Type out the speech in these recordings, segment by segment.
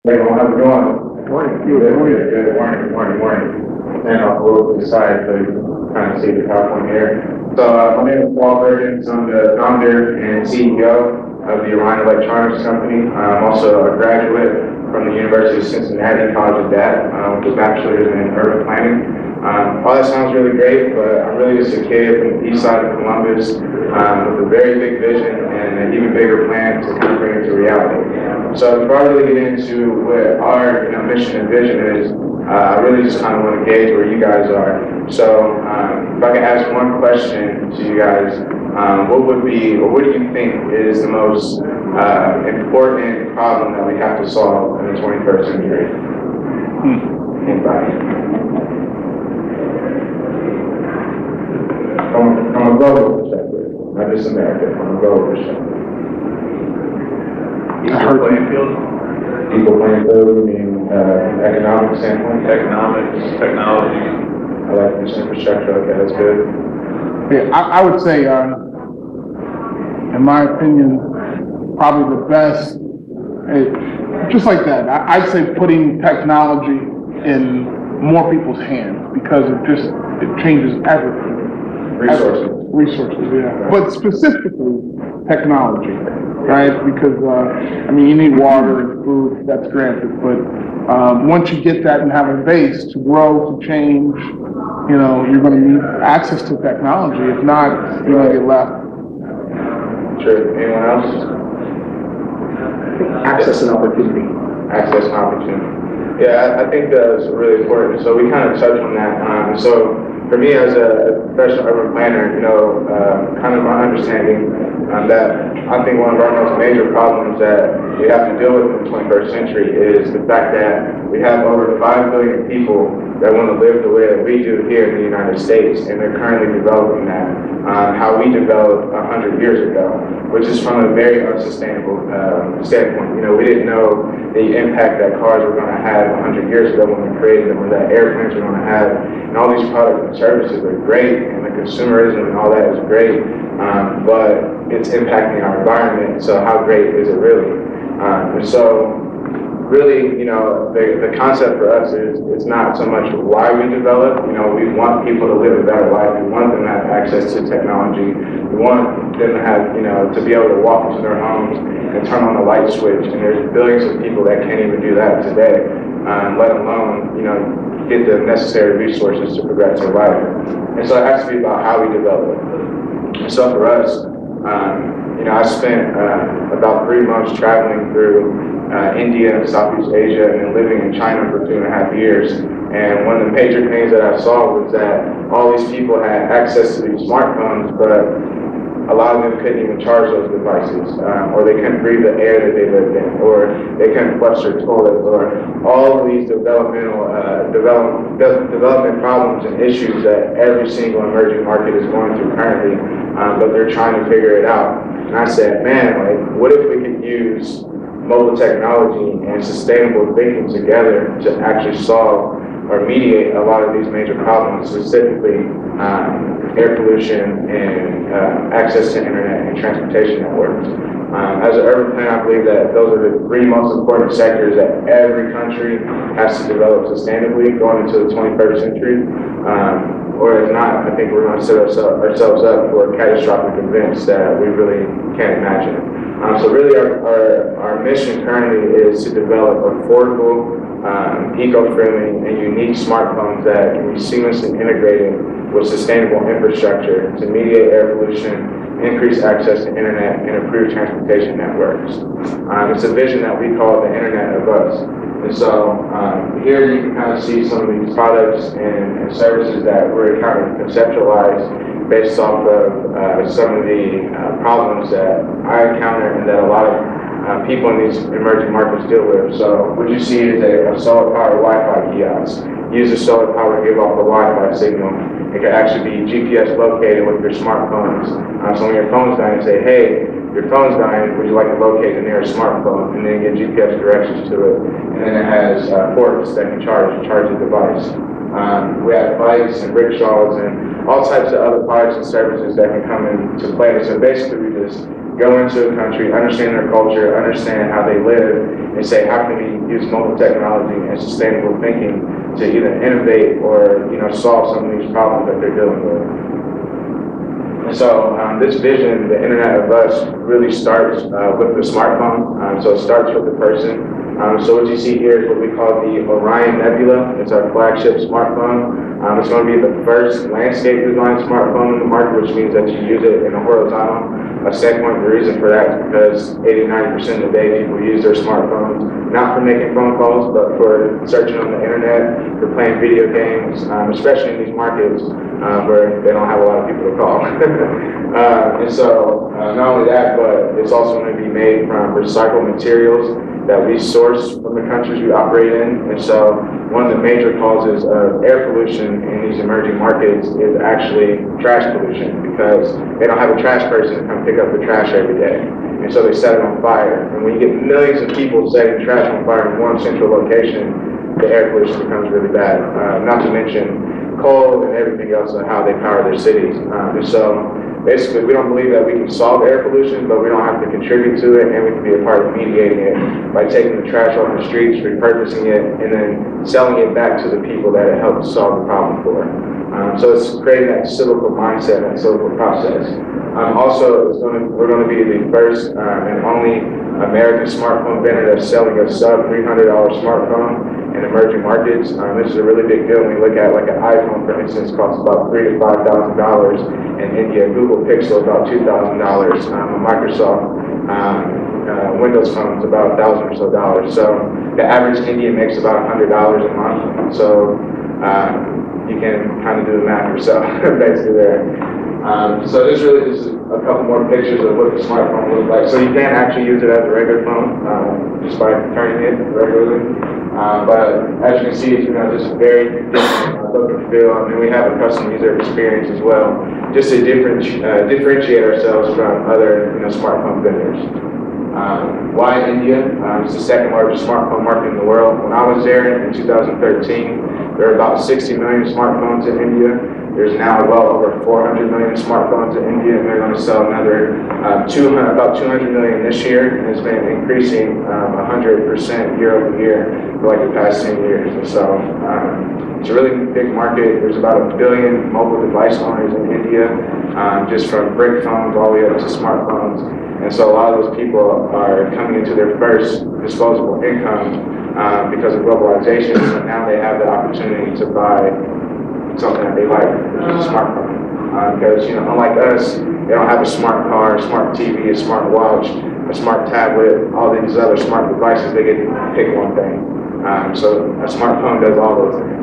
Hey, well, how's it going? Good morning. Good morning. And I'll go to the side so you can kind of see the PowerPoint here. So, my name is Perkins. I'm the founder and CEO of the Orion Electronics Company. I'm also a graduate from the University of Cincinnati College of Data with a bachelor's in urban planning. All that sounds really great, but I'm really just a kid from the east side of Columbus with a very big vision and an even bigger plan to kind of bring it to reality. So before I really get into what our mission and vision is, I really just kind of want to gauge where you guys are. So if I could ask one question to you guys, what would be, or what do you think is the most important problem that we have to solve in the 21st century? Anybody? From a global perspective, not just America, from a global perspective. Equal playing field? Equal playing field, you mean economic standpoint? Economics, technology. I like this infrastructure, okay, that's good. Yeah, I would say, in my opinion, probably the best, just like that, I'd say putting technology in more people's hands because it changes everything. Resources, yeah. But specifically, technology, right? Because, you need water and food, that's granted, but once you get that and have a base to grow, to change, you're going to need access to technology. If not, you're going to get left. Sure. Anyone else? Access and opportunity. Access and opportunity. Yeah, I think that's really important. So we kind of touched on that. So for me as a professional urban planner, kind of my understanding that I think one of our most major problems that we have to deal with in the 21st century is the fact that we have over 5 billion people that want to live the way that we do here in the United States, and they're currently developing that how we developed 100 years ago, which is from a very unsustainable standpoint. We didn't know the impact that cars were going to have 100 years ago when we created them, or that airplanes were going to have, and all these products and services are great, and the consumerism and all that is great, but it's impacting our environment, so how great is it really? And so really, the concept for us is it's not so much why we develop. We want people to live a better life. We want them to have access to technology. We want them to have, to be able to walk into their homes and turn on the light switch. And there's billions of people that can't even do that today, let alone, get the necessary resources to progress their life. And so it has to be about how we develop. And so for us, I spent about 3 months traveling through India and Southeast Asia and then living in China for 2.5 years. And one of the major things that I saw was that all these people had access to these smartphones, but a lot of them couldn't even charge those devices, or they couldn't breathe the air that they lived in, or they couldn't flush their toilets, or all of these development problems and issues that every single emerging market is going through currently, but they're trying to figure it out. And I said, man, what if we could use mobile technology and sustainable thinking together to actually solve or mediate a lot of these major problems, specifically air pollution and access to internet and transportation networks. As an urban planner, I believe that those are the 3 most important sectors that every country has to develop sustainably going into the 21st century. Or if not, I think we're going to set ourselves up for catastrophic events that we really can't imagine. So really our mission currently is to develop affordable, eco-friendly, and unique smartphones that can be seamlessly integrated with sustainable infrastructure to mediate air pollution, increase access to internet, and improve transportation networks. It's a vision that we call the Internet of Us. And so here you can kind of see some of these products and services that we're kind of conceptualized based off of some of the problems that I encounter and that a lot of people in these emerging markets deal with. So what you see is a solar-powered Wi-Fi kiosk. Use the solar power to give off a Wi-Fi signal. It can actually be GPS located with your smartphones. So when your phone's dying, say, hey, your phone's dying, would you like to locate the nearest smartphone, and then get GPS directions to it. And then it has ports that can charge the device. We have bikes and rickshaws and all types of other products and services that can come into play. So basically we just go into a country, understand their culture, understand how they live, and say, how can we use mobile technology and sustainable thinking to either innovate or, solve some of these problems that they're dealing with. And so this vision, the Internet of Us, really starts with the smartphone. So it starts with the person. So what you see here is what we call the Orion Nebula. It's our flagship smartphone. It's going to be the first landscape design smartphone in the market, which means that you use it in a horizontal standpoint. The reason for that is because 80–90% of the day people use their smartphones not for making phone calls, but for searching on the internet, for playing video games, especially in these markets where they don't have a lot of people to call. And so not only that, but it's also going to be made from recycled materials that we source from the countries we operate in. And so one of the major causes of air pollution in these emerging markets is actually trash pollution, because they don't have a trash person to come pick up the trash every day. And so they set it on fire. And when you get millions of people setting trash on fire in one central location, the air pollution becomes really bad. Not to mention coal and everything else and how they power their cities. And so basically, we don't believe that we can solve air pollution, but we don't have to contribute to it, and we can be a part of mediating it by taking the trash off the streets, repurposing it, and then selling it back to the people that it helps solve the problem for. So it's creating that cyclical mindset, that cyclical process. Also, we're going to be the first and only American smartphone vendor that's selling a sub $300 smartphone in emerging markets. This is a really big deal when we look at like an iPhone, for instance, costs about $3,000 to $5,000 in India. Google Pixel about $2,000. A Microsoft Windows phone is about $1,000 or so. So the average Indian makes about $100 a month. So you can kind of do the math yourself, basically there. So this really is a couple more pictures of what the smartphone looks like. So you can actually use it as a regular phone just by turning it regularly. But as you can see, it's just very different look and feel. I mean, we have a custom user experience as well, just to differentiate ourselves from other smartphone vendors. Why India? It's the second largest smartphone market in the world. When I was there in 2013, there were about 60 million smartphones in India. There's now well over 400 million smartphones in India, and they're going to sell another about 200 million this year, and it's been increasing 100% year over year for like the past 10 years. And so it's a really big market. There's about 1 billion mobile device owners in India, just from brick phones all the way up to smartphones. And so a lot of those people are coming into their first disposable income because of globalization, and now they have the opportunity to buy something that they like, which is a smartphone. Because unlike us, they don't have a smart car, a smart TV, a smart watch, a smart tablet, all these other smart devices. They get to pick one thing. So a smartphone does all those things.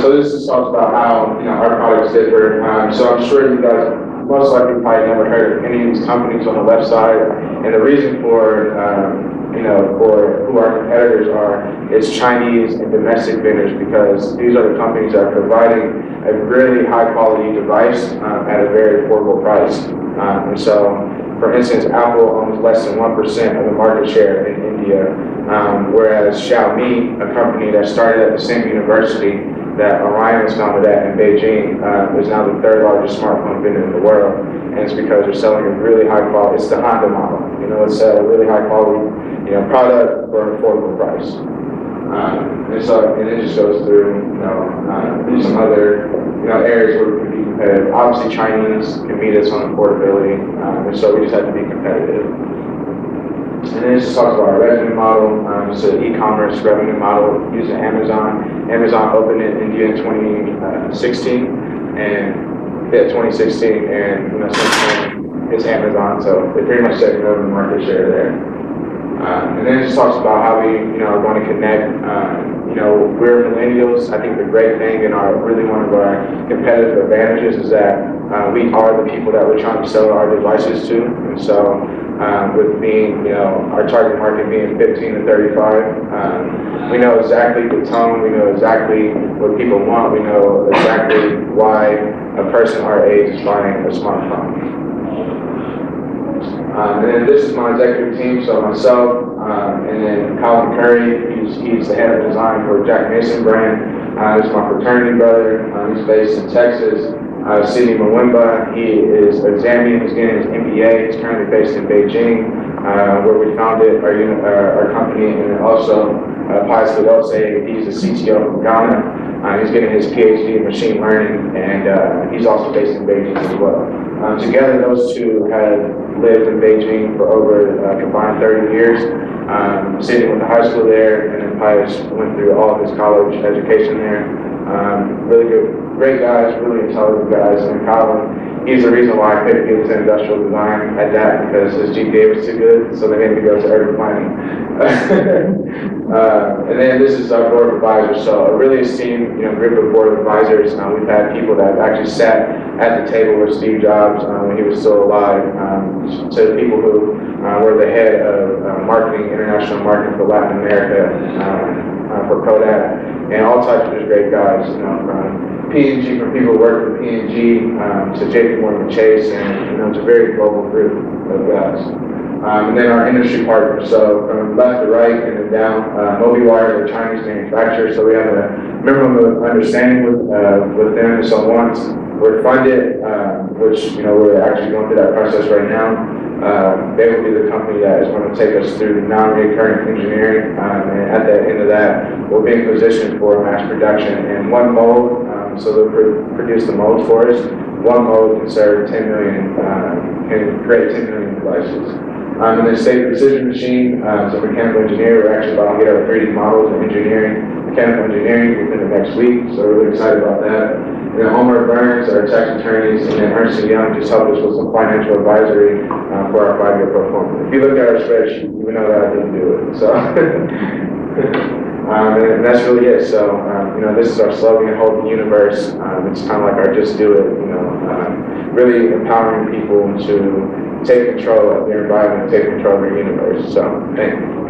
So this just talks about how our products differ. So I'm sure you guys most likely probably never heard of any of these companies on the left side, and the reason for for who our competitors are, is Chinese and domestic vendors, because these are the companies that are providing a really high quality device at a very affordable price. And so, for instance, Apple owns less than 1% of the market share in India, whereas Xiaomi, a company that started at the same university that Orion was founded at in Beijing, is now the third largest smartphone vendor in the world. And it's because they're selling a really high quality, it's the Honda model. It's a really high quality product for an affordable price. And it just goes through, some other, areas where we can be competitive. Obviously, Chinese can meet us on affordability, and so we just have to be competitive. And then it just talks about our revenue model. It's an e-commerce revenue model using Amazon. Amazon opened in India in 2016, and since then it's Amazon, so they're pretty much taking over the market share there. And then it just talks about how we, are going to connect. We're millennials. I think the great thing and really one of our competitive advantages is that we are the people that we're trying to sell our devices to. And so, with being, our target market being 15 to 35, we know exactly the tone. We know exactly what people want. We know exactly why a person our age is buying a smartphone. And then this is my executive team, so myself, and then Colin Curry, he's the head of design for Jack Mason brand. This is my fraternity brother, he's based in Texas. Sidney Mwemba, he is a Zambian, he's getting his MBA, he's currently based in Beijing, where we founded our company, and then also Pius Kudose, he's the CTO from Ghana. He's getting his PhD in machine learning, and he's also based in Beijing as well. Together, those two have lived in Beijing for over combined 30 years. Sidney went to high school there, and then Pius went through all of his college education there. Really good, great guys, really intelligent guys. And Colin, he's the reason why I couldn't get into industrial design at that, because his GPA was too good, so they made me go to urban planning. And then this is our board of advisors, so a really esteemed, group of board of advisors. We've had people that have actually sat at the table with Steve Jobs when he was still alive, to people who were the head of marketing, international marketing for Latin America, for Kodak, and all types of just great guys, from P&G, from people who work for P&G, to JP Morgan Chase, and it's a very global group of guys. And then our industry partners, so from left to right and then down, MobiWire, the Chinese manufacturer, so we have a memorandum of understanding with them. So once we're funded, which we're actually going through that process right now, they will be the company that is going to take us through non-recurring engineering, and at the end of that, we'll be in position for mass production in one mold. So they'll produce the molds for us. One mold can serve 10 million, can create 10 million devices. And then State Precision Machine, so mechanical engineer, we're actually about to get our 3D models in mechanical engineering within the next week, so we're really excited about that. And then Homer Burns, our tax attorneys, and then Ernst & Young just helped us with some financial advisory for our 5-year pro forma. If you look at our spreadsheet, you would know that I didn't do it, so. And that's really it. So, this is our slogan, Hold the Universe. It's kind of like our Just Do It, really empowering people to take control of their environment, take control of their universe. So, thank you.